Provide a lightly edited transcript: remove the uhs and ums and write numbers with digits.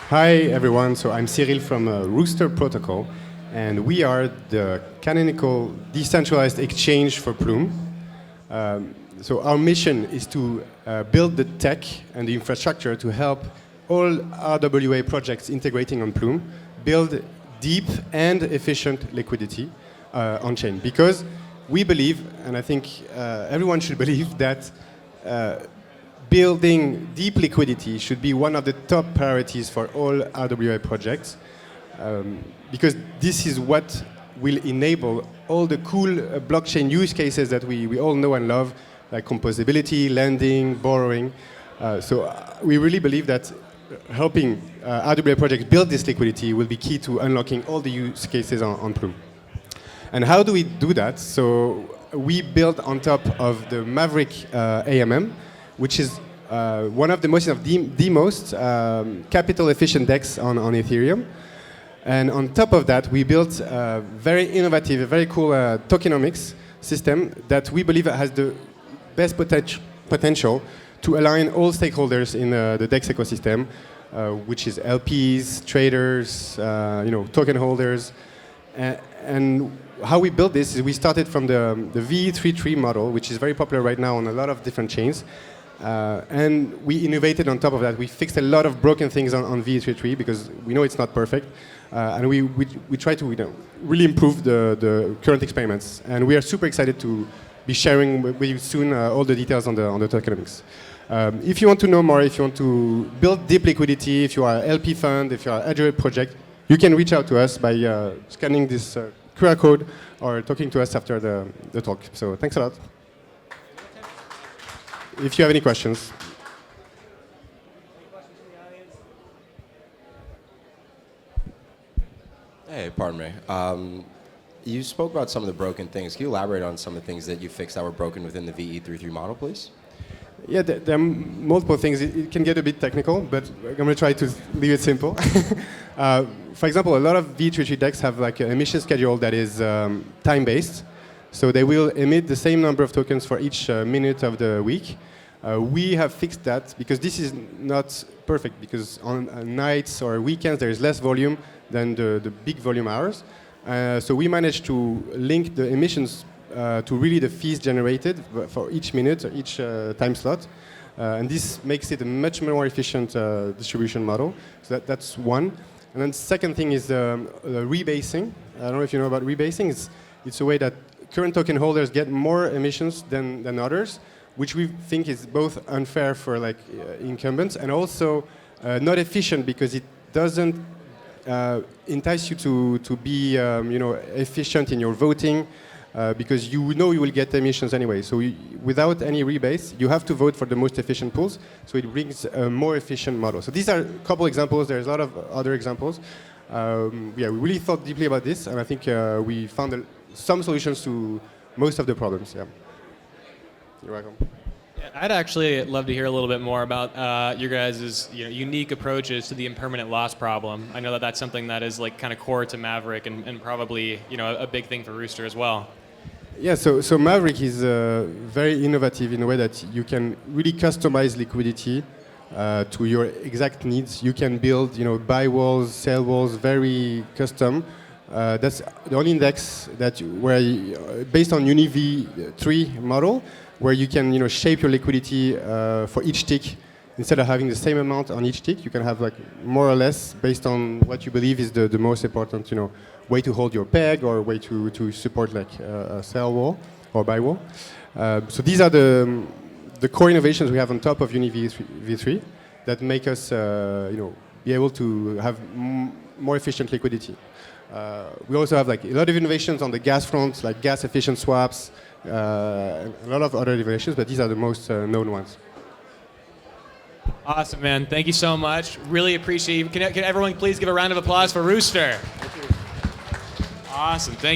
Hi everyone, so I'm Cyril from Rooster protocol, and we are the canonical decentralized exchange for Plume. So our mission is to build the tech and the infrastructure to help all RWA projects integrating on Plume build deep and efficient liquidity on-chain. Because we believe, and I think everyone should believe, that building deep liquidity should be one of the top priorities for all RWA projects, because this is what will enable all the cool blockchain use cases that we all know and love, like composability, lending, borrowing. So we really believe that helping RWA projects build this liquidity will be key to unlocking all the use cases on Plume. And how do we do that? So we build on top of the Maverick AMM, which is one of the most capital efficient DEX on Ethereum. And on top of that, we built a very innovative, a very cool tokenomics system that we believe has the best potential to align all stakeholders in the DEX ecosystem, which is LPs, traders, token holders. And how we built this is we started from the VE33 model, which is very popular right now on a lot of different chains. And we innovated on top of that. We fixed a lot of broken things on VE33 because we know it's not perfect. And we try to really improve the current experiments. And we are super excited to be sharing with you soon all the details on the tokenomics. If you want to know more, if you want to build deep liquidity, if you are an LP fund, if you are an RWA project, you can reach out to us by scanning this QR code or talking to us after the talk. So thanks a lot. If you have any questions. Hey, pardon me. You spoke about some of the broken things. Can you elaborate on some of the things that you fixed that were broken within the VE33 model, please? Yeah, there are multiple things. It can get a bit technical, but I'm going to try to leave it simple. For example, a lot of VE33 DEX have like an emission schedule that is time-based. So they will emit the same number of tokens for each minute of the week. We have fixed that because this is not perfect, because on nights or weekends there is less volume than the big volume hours. So we managed to link the emissions to really the fees generated for each minute or each time slot. And this makes it a much more efficient distribution model. So that's one. And then the second thing is rebasing. I don't know if you know about rebasing. It's a way that current token holders get more emissions than others, which we think is both unfair for incumbents and also not efficient, because it doesn't entice you to be efficient in your voting, because you will get emissions anyway. So without any rebase, you have to vote for the most efficient pools. So it brings a more efficient model. So these are a couple examples. There's a lot of other examples. We really thought deeply about this, and I think we found some solutions to most of the problems. Yeah. You're welcome. I'd actually love to hear a little bit more about your guys' unique approaches to the impermanent loss problem. I know that that's something that is kind of core to Maverick and probably a big thing for Rooster as well. Yeah, so Maverick is very innovative in a way that you can really customize liquidity to your exact needs. You can build buy walls, sell walls, very custom. That's the only index based on UniV3 model, where you can shape your liquidity for each tick. Instead of having the same amount on each tick, you can have more or less based on what you believe is the most important way to hold your peg, or way to support a sell wall or buy wall. So these are the core innovations we have on top of UniV3 that make us be able to have more efficient liquidity. We also have a lot of innovations on the gas front, like gas efficient swaps, a lot of other innovations, but these are the most known ones. Awesome, man. Thank you so much. Really appreciate it. Can everyone please give a round of applause for Rooster? Thank you. Awesome. Thank you.